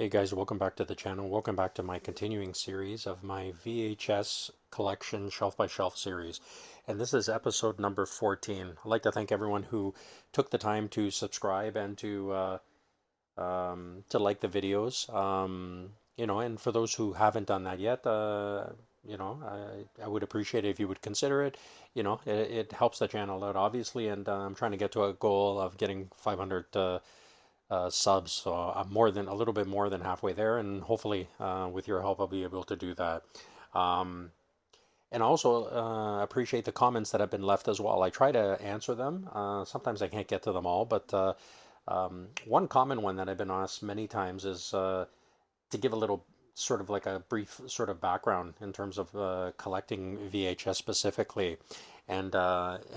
Hey guys, welcome back to the channel. Welcome back to my continuing series of my VHS Collection Shelf by Shelf series. And this is episode number 14. I'd like to thank everyone who took the time to subscribe and to like the videos. And for those who haven't done that yet, I would appreciate it if you would consider it. It helps the channel out, obviously, and I'm trying to get to a goal of getting 500 subs. So I'm more than a little bit more than halfway there, and hopefully, with your help, I'll be able to do that. Um, and also appreciate the comments that have been left as well. I try to answer them. Sometimes I can't get to them all, but one common one that I've been asked many times is to give a little sort of like a brief sort of background in terms of collecting VHS specifically, and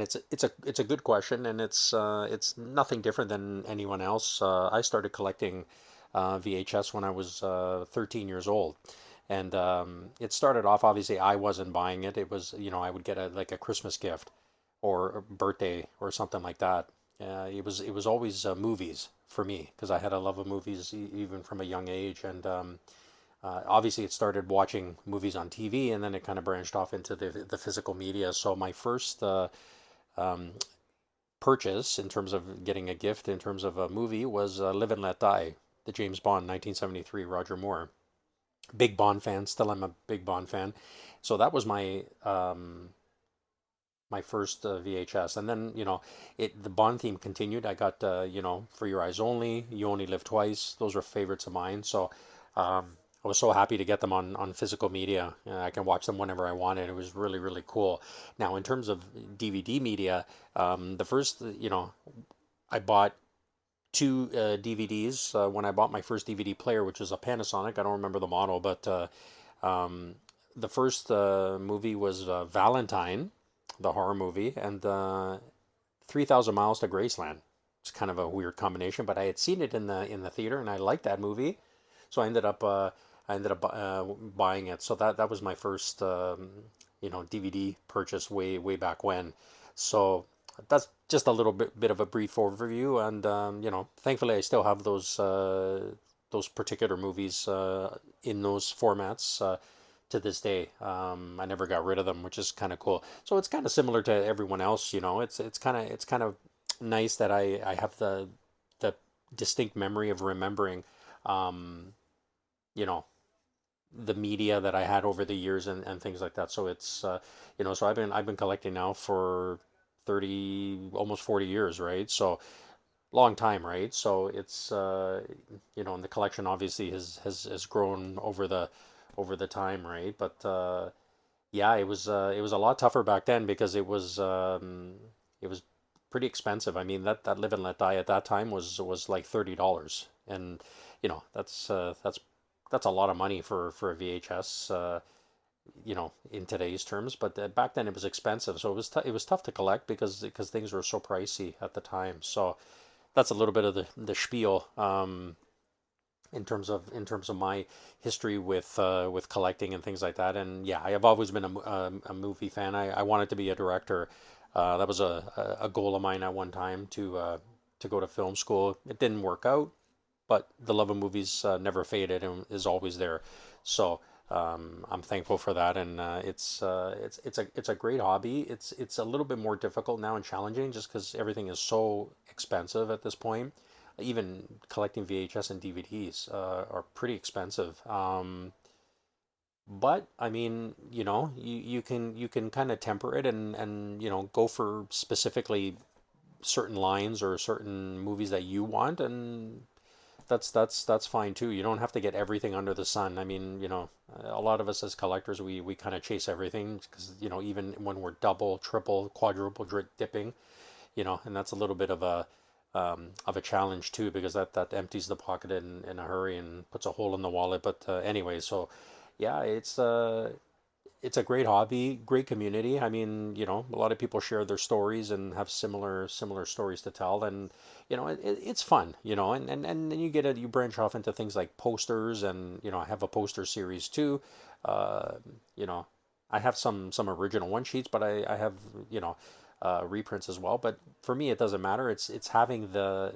it's a good question, and it's nothing different than anyone else. I started collecting VHS when I was 13 years old. And it started off, obviously, I wasn't buying it. It was, I would get like a Christmas gift or a birthday or something like that. It was always movies for me because I had a love of movies even from a young age, and obviously it started watching movies on TV, and then it kind of branched off into the physical media. So my first purchase in terms of getting a gift in terms of a movie was Live and Let Die, the James Bond 1973, Roger Moore. Big Bond fan, still I'm a big Bond fan. So that was my first VHS, and then the Bond theme continued. I got For Your Eyes Only, You Only Live Twice. Those were favorites of mine. So I was so happy to get them on physical media. I can watch them whenever I wanted. It was really really cool. Now in terms of DVD media, the first I bought two DVDs when I bought my first DVD player, which was a Panasonic. I don't remember the model, but um, the first movie was Valentine, the horror movie, and 3,000 Miles to Graceland. It's kind of a weird combination, but I had seen it in the theater, and I liked that movie, so I ended up buying it. So that was my first DVD purchase way back when. So that's just a little bit of a brief overview, and thankfully I still have those particular movies in those formats to this day. I never got rid of them, which is kind of cool. So it's kind of similar to everyone else, it's kind of nice that I have the distinct memory of remembering, um, you know, the media that I had over the years and things like that. So so I've been collecting now for 30, almost 40 years, right? So long time, right? So and the collection obviously has grown over the time, right? But yeah, it was a lot tougher back then because it was pretty expensive. I mean, that Live and Let Die at that time was like $30, and that's a lot of money for a VHS. In today's terms, but back then it was expensive, so it was tough to collect because things were so pricey at the time. So that's a little bit of the spiel, in terms of my history with collecting and things like that. And yeah, I have always been a movie fan. I wanted to be a director. That was a goal of mine at one time to go to film school. It didn't work out, but the love of movies never faded and is always there. So I'm thankful for that, and it's a great hobby. It's a little bit more difficult now and challenging just because everything is so expensive at this point. Even collecting VHS and DVDs are pretty expensive. But I mean, you can kind of temper it and go for specifically certain lines or certain movies that you want, and that's fine too. You don't have to get everything under the sun. I mean, a lot of us as collectors, we kind of chase everything because, even when we're double, triple, quadruple dipping, and that's a little bit of a challenge too because that empties the pocket in a hurry and puts a hole in the wallet. But anyway, so yeah, it's a great hobby, great community. I mean, a lot of people share their stories and have similar stories to tell, and it's fun, and then you branch off into things like posters, and I have a poster series too. Uh, you know, I have some original one sheets, but I have reprints as well. But for me, it doesn't matter. It's having the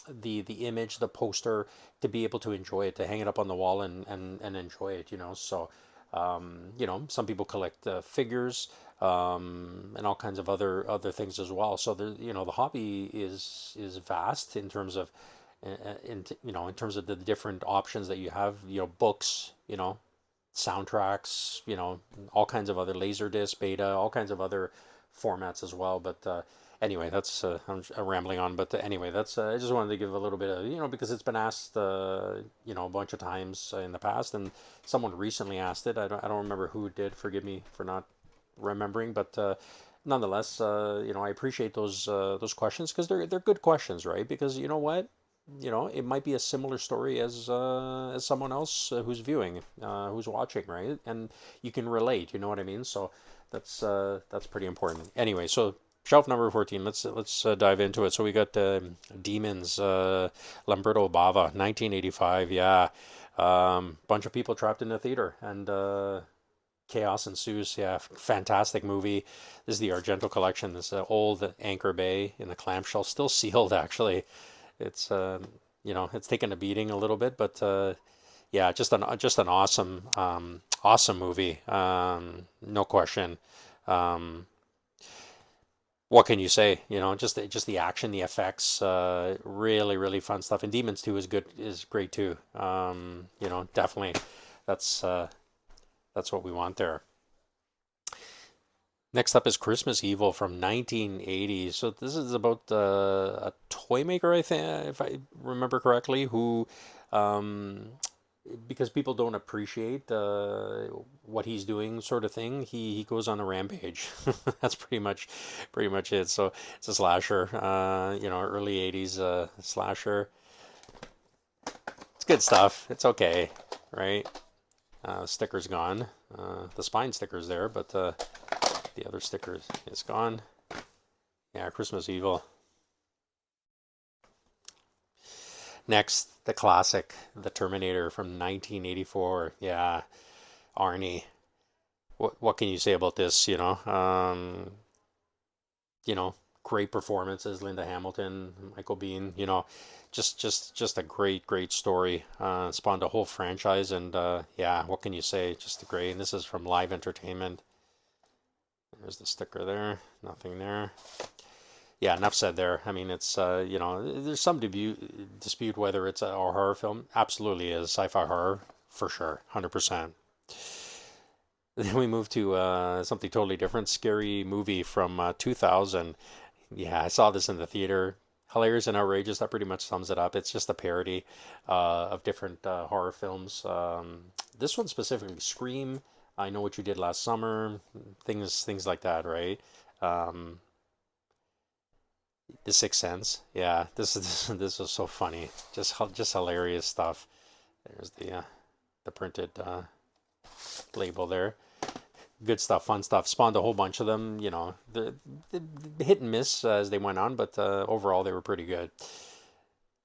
the image, the poster, to be able to enjoy it, to hang it up on the wall and enjoy it, you know. So, you know, some people collect figures and all kinds of other things as well. So the you know the hobby is vast in terms of you know in terms of the different options that you have. You know, books, you know, soundtracks, you know, all kinds of other laserdisc, beta, all kinds of other formats as well. But anyway, that's I'm rambling on. But anyway, that's I just wanted to give a little bit of, you know, because it's been asked you know a bunch of times in the past, and someone recently asked it. I don't remember who did. Forgive me for not remembering, but nonetheless, you know, I appreciate those questions because they're good questions, right? Because you know what, you know, it might be a similar story as someone else who's viewing, who's watching, right? And you can relate. You know what I mean? So that's pretty important. Anyway, so shelf number 14. Let's dive into it. So we got Demons, Lamberto Bava, 1985. Yeah, bunch of people trapped in a theater and. Chaos ensues. Yeah, fantastic movie. This is the Argento collection. This old Anchor Bay in the clamshell, still sealed actually. It's you know, it's taken a beating a little bit, but yeah, just an awesome awesome movie. No question. Um, what can you say? You know, just the action, the effects, really fun stuff. And Demons 2 is good, is great too. You know, definitely that's that's what we want there. Next up is Christmas Evil from 1980. So this is about a toy maker, I think, if I remember correctly, who, um, because people don't appreciate what he's doing, sort of thing. He goes on a rampage. That's pretty much it. So it's a slasher, you know, early 80s slasher. It's good stuff. It's okay, right? Sticker's gone. The spine sticker's there, but the other sticker is gone. Yeah, Christmas Evil. Next, the classic, The Terminator from 1984. Yeah, Arnie. What can you say about this? You know, great performances. Linda Hamilton, Michael Biehn. You know, just a great story. Spawned a whole franchise, and yeah, what can you say? Just a great. And this is from Live Entertainment. There's the sticker there. Nothing there. Yeah, enough said there. I mean, it's you know, there's some dispute whether it's a horror film. Absolutely is sci-fi horror for sure, 100%. Then we move to something totally different, Scary Movie from 2000. Yeah, I saw this in the theater. Hilarious and outrageous. That pretty much sums it up. It's just a parody of different horror films. This one specifically, Scream. I Know What You Did Last Summer. Things like that, right? Um, The Sixth Sense. Yeah, this is so funny. Just hilarious stuff. There's the printed label there. Good stuff, fun stuff. Spawned a whole bunch of them. You know, the hit and miss as they went on, but overall they were pretty good.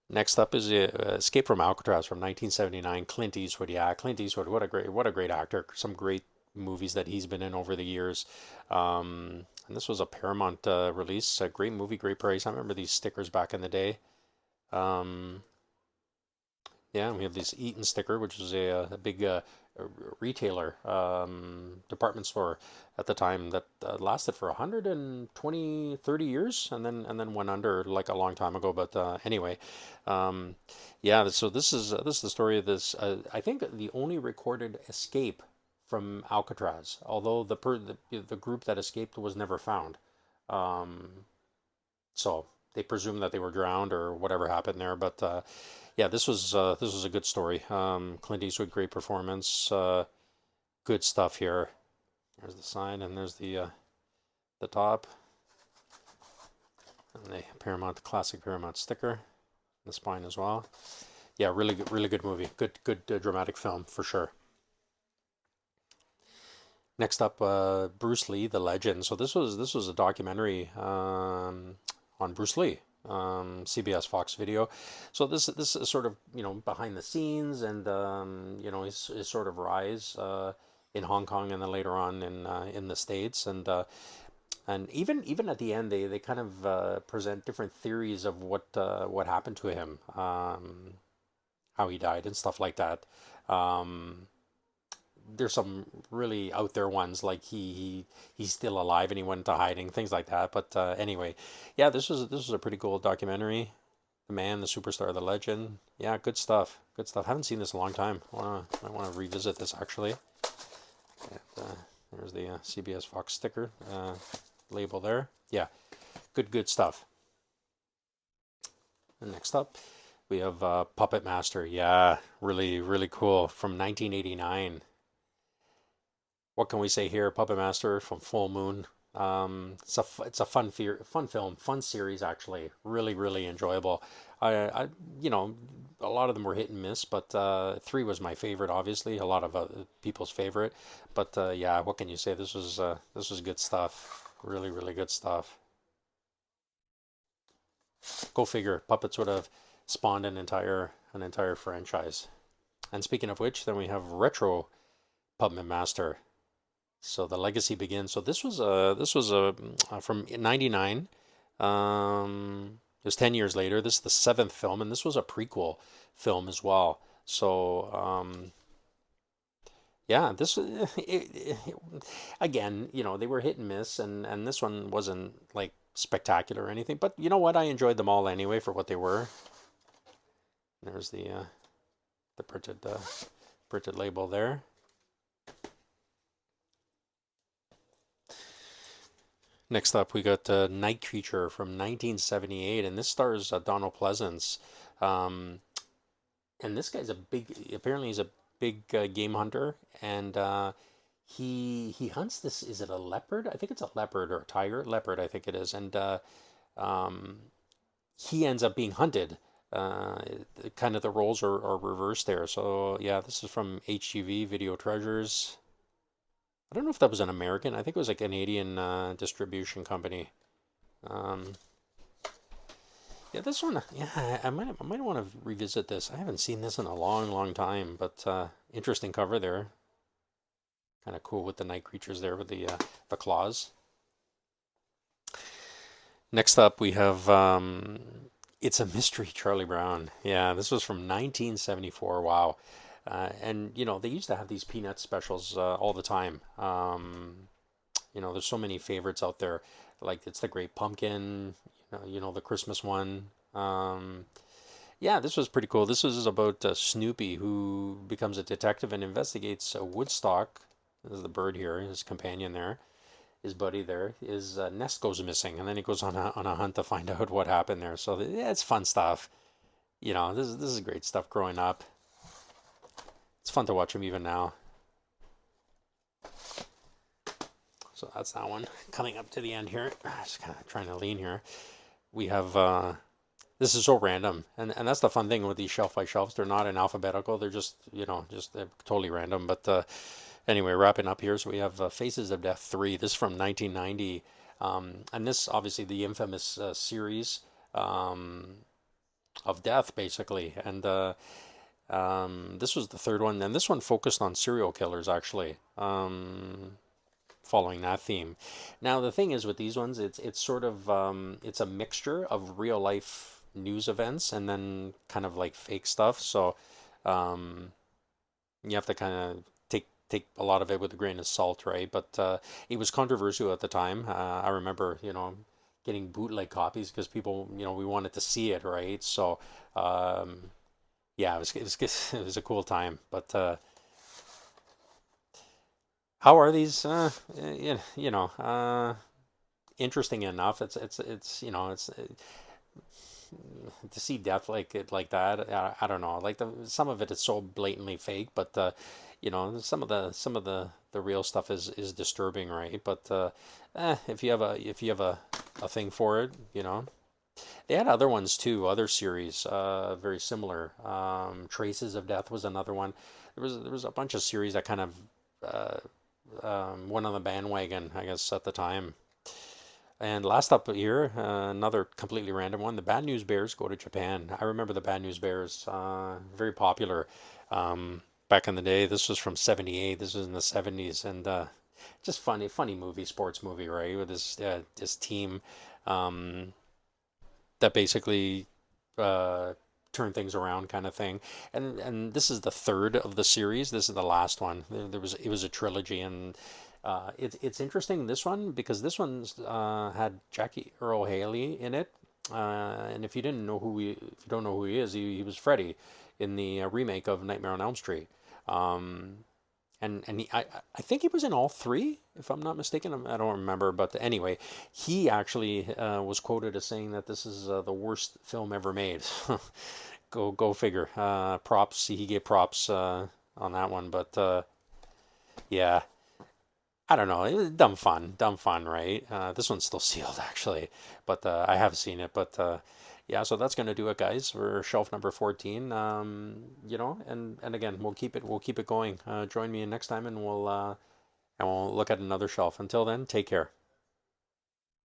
Next up is Escape from Alcatraz from 1979. Clint Eastwood. Yeah, Clint Eastwood. What a great actor. Some great movies that he's been in over the years. And this was a Paramount release. A great movie, great price. I remember these stickers back in the day. Um, yeah, we have this Eaton sticker, which is a big retailer department store at the time that lasted for 120, 30 years, and then went under like a long time ago. But anyway, um, yeah. So this is the story of this. I think the only recorded escape from Alcatraz, although the group that escaped was never found. Um, so they presume that they were drowned or whatever happened there. But yeah, this was a good story. Clint Eastwood, great performance. Good stuff here. There's the sign, and there's the top, and the Paramount, the classic Paramount sticker, the spine as well. Yeah, really good movie. Good dramatic film for sure. Next up, Bruce Lee, the legend. So this was a documentary on Bruce Lee, CBS Fox Video. So this is sort of, you know, behind the scenes and you know, his sort of rise in Hong Kong and then later on in the States. And And even at the end, they kind of present different theories of what happened to him, how he died, and stuff like that. Um, there's some really out there ones like he's still alive and he went into hiding, things like that. But anyway, yeah, this was a pretty cool documentary. The man, the superstar, the legend. Yeah, good stuff. Good stuff. Haven't seen this in a long time. I wanna revisit this actually. And, there's the CBS Fox sticker label there. Yeah, good stuff. And next up, we have Puppet Master. Yeah, really cool from 1989. What can we say here? Puppet Master from Full Moon. It's a fun film, fun series actually. Really enjoyable. I you know a lot of them were hit and miss, but three was my favorite. Obviously, a lot of people's favorite. But yeah, what can you say? This was good stuff. Really good stuff. Go figure. Puppets would have spawned an entire franchise. And speaking of which, then we have Retro Puppet Master. So the legacy begins. So this was a from '99. It was 10 years later. This is the seventh film, and this was a prequel film as well. So yeah, again, they were hit and miss, and this one wasn't like spectacular or anything. But you know what? I enjoyed them all anyway for what they were. There's the printed label there. Next up, we got Night Creature from 1978, and this stars Donald Pleasance. Um, and this guy's apparently he's a big game hunter, and he hunts this. Is it a leopard? I think it's a leopard or a tiger. Leopard, I think it is, and um, he ends up being hunted. Uh, Kind of the roles are reversed there. So yeah, this is from HGV Video Treasures. I don't know if that was an American. I think it was a Canadian distribution company. Um, yeah, this one. Yeah, I might want to revisit this. I haven't seen this in a long time, but interesting cover there. Kind of cool with the night creatures there with the claws. Next up, we have It's a Mystery, Charlie Brown. Yeah, this was from 1974. Wow. And they used to have these peanut specials all the time. There's so many favorites out there. Like it's the Great Pumpkin, the Christmas one. Yeah, this was pretty cool. This was about Snoopy, who becomes a detective and investigates Woodstock. This is the bird here, his companion there, his buddy there. His nest goes missing, and then he goes on a hunt to find out what happened there. So yeah, it's fun stuff. This is great stuff growing up. It's fun to watch him even now. So that's that one. Coming up to the end here. Just kind of trying to lean here. We have this is so random, and that's the fun thing with these shelf by shelves. They're not in alphabetical. They're just they're totally random. But anyway, wrapping up here. So we have Faces of Death 3. This is from 1990, and this obviously the infamous series of death, basically. And this was the third one, and this one focused on serial killers actually. Following that theme. Now the thing is with these ones, it's sort of it's a mixture of real life news events and then kind of like fake stuff. So um, you have to kind of take a lot of it with a grain of salt, right? But it was controversial at the time. I remember, getting bootleg copies because people, we wanted to see it, right? So yeah, it was a cool time. But how are these? Interesting enough. It's to see death like that. I don't know. Like some of it is so blatantly fake, but some of the real stuff is disturbing, right? But if you have a thing for it, they had other ones too, other series, very similar. Traces of Death was another one. There was a bunch of series that kind of uh, went on the bandwagon, I guess, at the time. And last up here, another completely random one. The Bad News Bears go to Japan. I remember the Bad News Bears, very popular back in the day. This was from '78. This was in the '70s, and Just funny movie, sports movie, right? With this team um, that basically uh, turn things around, kind of thing. And this is the third of the series. This is the last one. There was it was a trilogy, and it's interesting this one because this one's had Jackie Earl Haley in it. And if you don't know who he is, he was Freddy in the remake of Nightmare on Elm Street. Um, I think he was in all three, if I'm not mistaken. I don't remember, but anyway, he actually was quoted as saying that this is the worst film ever made. Go figure. Props. He gave props on that one, but yeah, I don't know. It was dumb fun, right? This one's still sealed actually, but I have seen it. But yeah, so that's gonna do it, guys, for shelf number 14. And again, we'll keep it going. Join me next time, and we'll look at another shelf. Until then, take care.